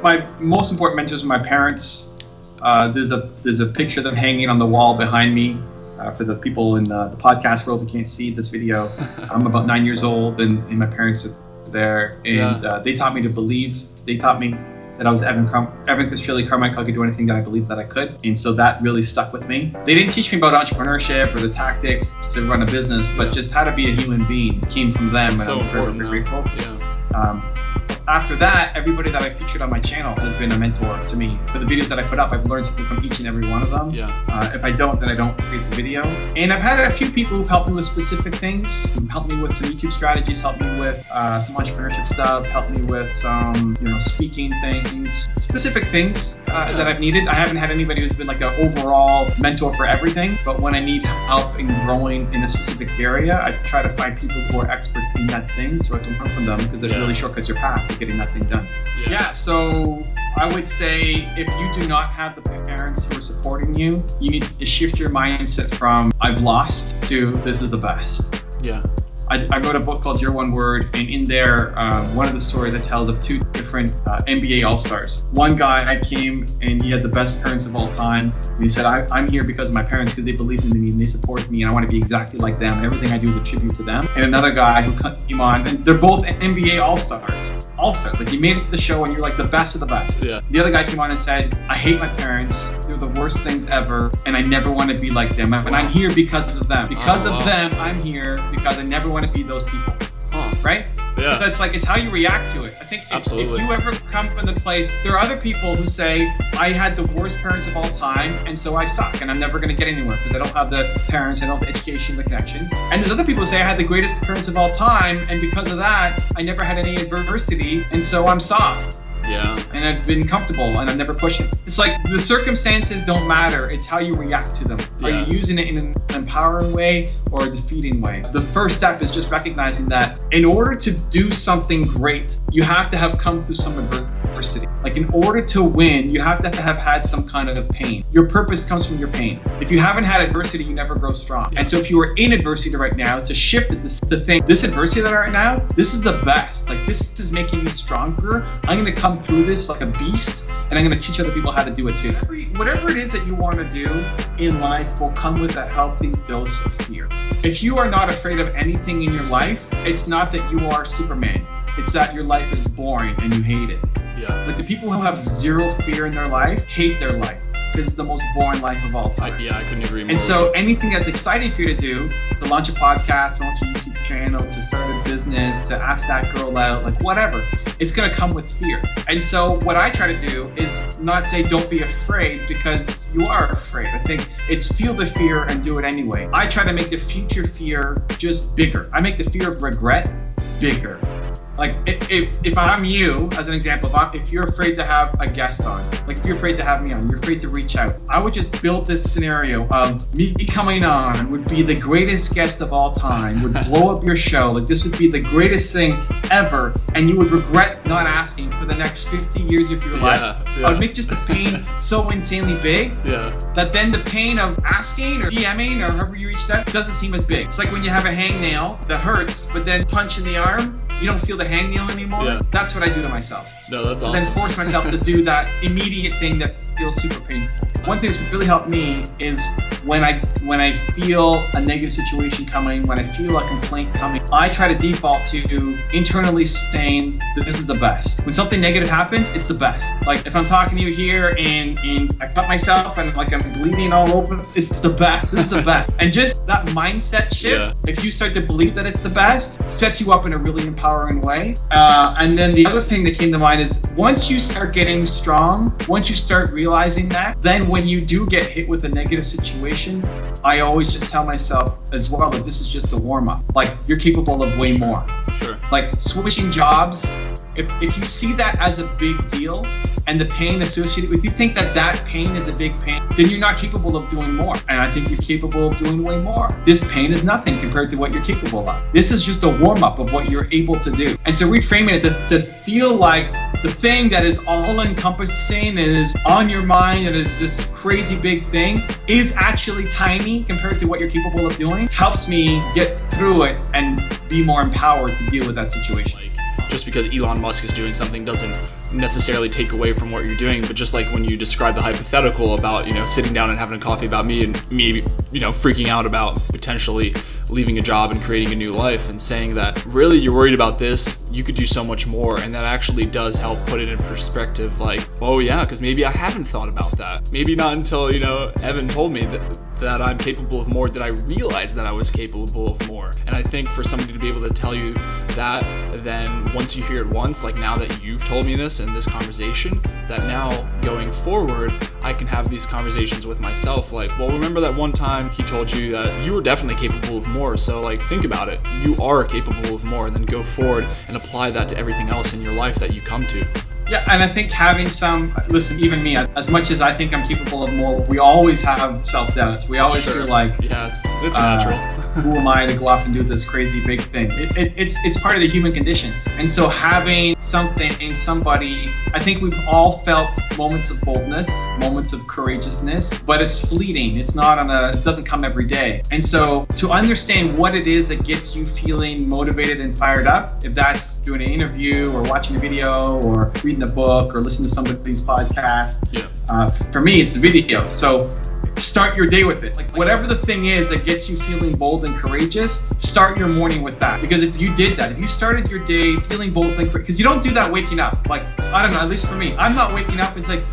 my most important mentors are my parents. There's a picture of them hanging on the wall behind me. For the people in the podcast world who can't see this video, I'm about 9 years old, and my parents are there, and they taught me to believe. They taught me that I was Evan Kristof Carmichael. I could do anything that I believed that I could, and so that really stuck with me. They didn't teach me about entrepreneurship or the tactics to run a business, but just how to be a human being came from them, and I'm very, very grateful. After that, everybody that I featured on my channel has been a mentor to me. For the videos that I put up, I've learned something from each and every one of them. If I don't, then I don't create the video. And I've had a few people who've helped me with specific things, helped me with some YouTube strategies, helped me with some entrepreneurship stuff, helped me with some, speaking things, specific things that I've needed. I haven't had anybody who's been like an overall mentor for everything, but when I need help in growing in a specific area, I try to find people who are experts in that thing so I can learn from them, because it really shortcuts your path to getting that thing done. So I would say if you do not have the parents who are supporting you, you need to shift your mindset from I've lost to this is the best. I wrote a book called Your One Word, and in there, one of the stories that tells of two different NBA All-Stars. One guy came and he had the best parents of all time. And he said, I'm here because of my parents, because they believed in me and they supported me, and I want to be exactly like them. And everything I do is a tribute to them. And another guy who came on, and they're both NBA All-Stars. All-Stars, like you made it to the show and you're like the best of the best. The other guy came on and said, I hate my parents, they're the worst things ever, and I never want to be like them, and I'm here because of them. Because of them, I'm here because I never want to be those people. Right? So it's how you react to it. I think if you ever come from the place, there are other people who say, I had the worst parents of all time, and so I suck, and I'm never going to get anywhere because I don't have the parents, I don't have the education, the connections. And there's other people who say, I had the greatest parents of all time, and because of that, I never had any adversity, and so I'm soft. And I've been comfortable and I'm never pushing. It's like the circumstances don't matter. It's how you react to them. Are you using it in an empowering way or a defeating way? The first step is just recognizing that in order to do something great, you have to have come through some adversity. Like in order to win, you have to have had some kind of pain. Your purpose comes from your pain. If you haven't had adversity, you never grow strong. And so if you are in adversity right now, to shift it, to think, this adversity that I'm right now, this is the best. Like this is making me stronger. I'm going to come through this like a beast, and I'm going to teach other people how to do it too. Whatever it is that you want to do in life will come with a healthy dose of fear. If you are not afraid of anything in your life, it's not that you are Superman. It's that your life is boring and you hate it. Like the people who have zero fear in their life hate their life. This is the most boring life of all time. I couldn't agree more. And so anything that's exciting for you to do, to launch a podcast, to launch a YouTube channel, to start a business, to ask that girl out, like whatever, it's going to come with fear. And so what I try to do is not say don't be afraid, because you are afraid. I think it's feel the fear and do it anyway. I try to make the future fear just bigger. I make the fear of regret bigger. Like if I'm you, as an example, if you're afraid to have a guest on, like if you're afraid to have me on, you're afraid to reach out, I would just build this scenario of me coming on would be the greatest guest of all time, would blow up your show, like this would be the greatest thing ever, and you would regret not asking for the next 50 years of your life. I would make just the pain so insanely big that then the pain of asking or DMing or however you reach that doesn't seem as big. It's like when you have a hangnail that hurts, but then punch in the arm, you don't feel the hangnail anymore. That's what I do to myself. No, that's awesome. And then force myself to do that immediate thing that feels super painful. One thing that's really helped me is when I feel a negative situation coming, when I feel a complaint coming, I try to default to internally saying that this is the best. When something negative happens, it's the best. Like if I'm talking to you here and I cut myself and like I'm bleeding all over, it's the best. This is the best. And just that mindset shift, if you start to believe that it's the best, sets you up in a really empowering way. And then the other thing that came to mind is once you start getting strong, once you start realizing that, then when you do get hit with a negative situation, I always just tell myself as well that this is just a warm-up. Like you're capable of way more. Like switching jobs, if you see that as a big deal and the pain associated with, if you think that pain is a big pain, then you're not capable of doing more. And I think you're capable of doing way more. This pain is nothing compared to what you're capable of. This is just a warm-up of what you're able to do. And so reframing it to feel like the thing that is all-encompassing and is on your mind and is this crazy big thing is actually tiny compared to what you're capable of doing, helps me get through it and be more empowered to deal with that situation. Just because Elon Musk is doing something doesn't necessarily take away from what you're doing. But just like when you describe the hypothetical about, sitting down and having a coffee about me and me, freaking out about potentially leaving a job and creating a new life, and saying that really you're worried about this, you could do so much more. And that actually does help put it in perspective, like, oh yeah, because maybe I haven't thought about that. Maybe not until, Evan told me that I'm capable of more did I realize that I was capable of more. And I think for somebody to be able to tell you that, then once you hear it once, like now that you've told me this in this conversation, that now going forward, I can have these conversations with myself. Like, well, remember that one time he told you that you were definitely capable of more. So like, think about it. You are capable of more, and then go forward and apply that to everything else in your life that you come to. Yeah, and I think listen, even me, as much as I think I'm capable of more, we always have self-doubts. We always feel like, yeah, it's natural. Who am I to go off and do this crazy big thing? It's part of the human condition. And so having somebody, I think we've all felt moments of boldness, moments of courageousness, but it's fleeting. It doesn't come every day. And so to understand what it is that gets you feeling motivated and fired up, if that's doing an interview or watching a video or reading a book or listening to somebody's podcast, for me, it's video. So start your day with it. Like whatever the thing is that gets you feeling bold and courageous, start your morning with that. Because if you did that, if you started your day feeling bold and courageous, because you don't do that waking up. Like, I don't know, at least for me, I'm not waking up. It's like,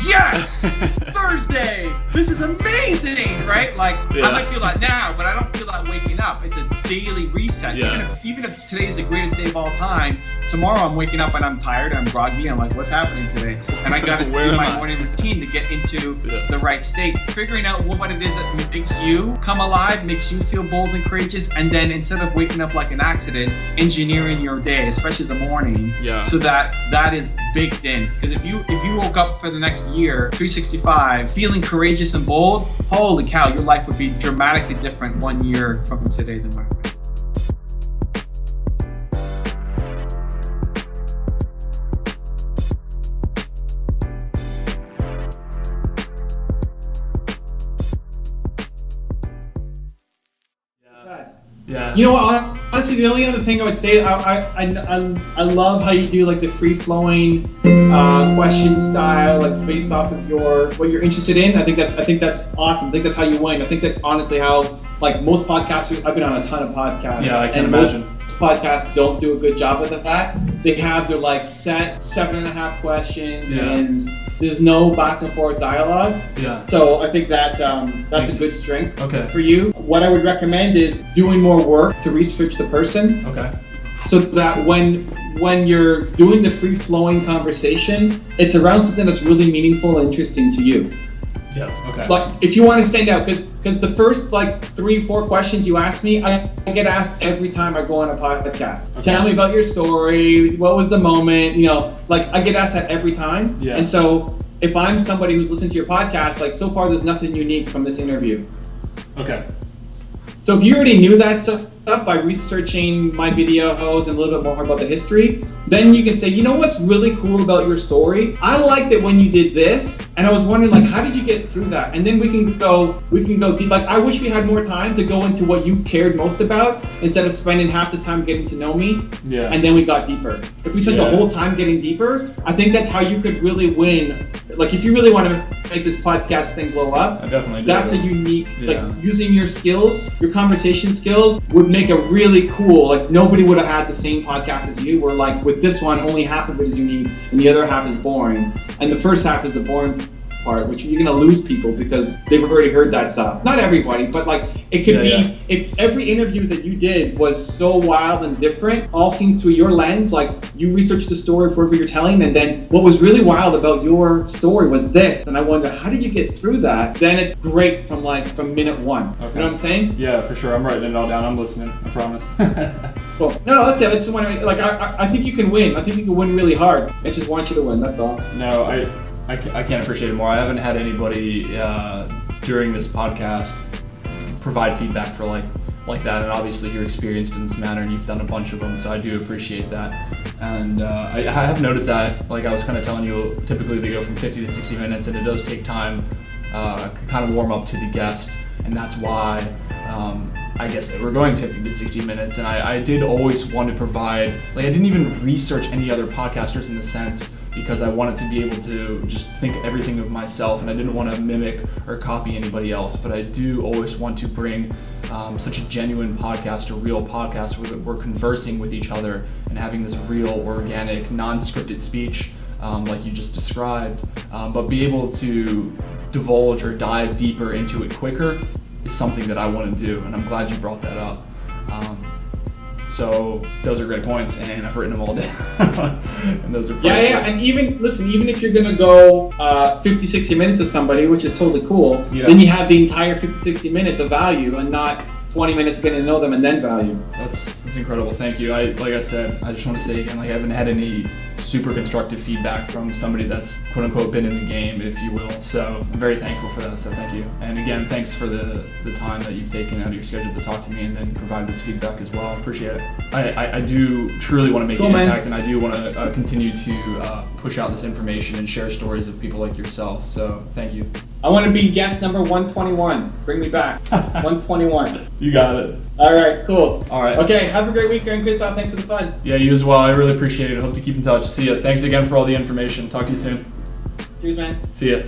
yes, Thursday, this is amazing, right? Like, I might feel that now, but I don't feel that waking up. It's a daily reset. Even if today is the greatest day of all time, tomorrow I'm waking up and I'm tired and I'm groggy. I'm like, what's happening today? And I got to do my morning routine to get into the right state. Figuring out what it is that makes you come alive, makes you feel bold and courageous, and then instead of waking up like an accident, engineering your day, especially the morning, so that is baked in. Because if you woke up for the next year, 365, feeling courageous and bold, holy cow, your life would be dramatically different 1 year from today than what it is. Yeah. You know what? Honestly, the only other thing I would say, I love how you do like the free flowing question style, like based off of what you're interested in. I think that's awesome. I think that's how you win. I think that's honestly how like most podcasters. I've been on a ton of podcasts. Yeah, I can imagine. Most podcasts don't do a good job with that. They have their like set 7.5 questions and there's no back and forth dialogue. Yeah. So I think that that's a good strength for you. What I would recommend is doing more work to research the person. Okay. So that when you're doing the free flowing conversation, it's around something that's really meaningful and interesting to you. Yes. Okay. Like if you want to stand out, because the first like 3-4 questions you ask me, I get asked every time I go on a podcast. Okay. Tell me about your story. What was the moment? Like I get asked that every time. Yeah. And so if I'm somebody who's listened to your podcast, like so far there's nothing unique from this interview. Okay. So if you already knew that stuff by researching my videos and a little bit more about the history, then you can say, you know what's really cool about your story? I liked it when you did this, and I was wondering, like, how did you get through that? And then we can go deep. Like, I wish we had more time to go into what you cared most about instead of spending half the time getting to know me. Yeah. And then we got deeper. If we spent the whole time getting deeper, I think that's how you could really win. Like, if you really want to make this podcast thing blow up, I definitely do. That's a unique, like, using your skills, your conversation skills would make a really cool, like, nobody would have had the same podcast as you, where, like, with this one, only half of it is unique, and the other half is boring. And the first half is the boring part, which you're going to lose people because they've already heard that stuff. Not everybody, but, like, it could be, if every interview that you did was so wild and different, all seen through your lens, like, you researched the story for what you're telling, and then what was really wild about your story was this, and I wonder, how did you get through that? Then it's great from minute one. Okay. You know what I'm saying? Yeah, for sure. I'm writing it all down. I'm listening. I promise. Cool. No, that's it. I just want to, like, I think you can win. I think you can win really hard. I just want you to win. That's all. No, I can't appreciate it more. I haven't had anybody during this podcast provide feedback for like that, and obviously you're experienced in this manner and you've done a bunch of them, so I do appreciate that. And I have noticed that, like I was kind of telling you, typically they go from 50 to 60 minutes, and it does take time kind of warm up to the guest, and that's why I guess they were going 50 to 60 minutes, and I did always want to provide, like, I didn't even research any other podcasters in the sense, because I wanted to be able to just think everything of myself, and I didn't want to mimic or copy anybody else. But I do always want to bring such a genuine podcast, a real podcast where we're conversing with each other and having this real, organic, non-scripted speech like you just described, but be able to divulge or dive deeper into it quicker is something that I want to do, and I'm glad you brought that up. So those are great points, and I've written them all down. And those are and even if you're gonna go 50, 60 minutes with somebody, which is totally cool, then you have the entire 50, 60 minutes of value, and not 20 minutes getting to know them and then value. That's incredible. Thank you. Like I said, I just want to say again, like, I haven't had any super constructive feedback from somebody that's quote unquote been in the game, if you will. So I'm very thankful for that. So thank you. And again, thanks for the time that you've taken out of your schedule to talk to me and then provide this feedback as well. I appreciate it. I do truly want to make an impact, and I do want to continue to push out this information and share stories of people like yourself. So thank you. I want to be guest number 121. Bring me back. 121. You got it. All right, cool. All right. Okay, have a great weekend, Kristof. Thanks for the fun. Yeah, you as well. I really appreciate it. Hope to keep in touch. See ya. Thanks again for all the information. Talk to you soon. Cheers, man. See ya.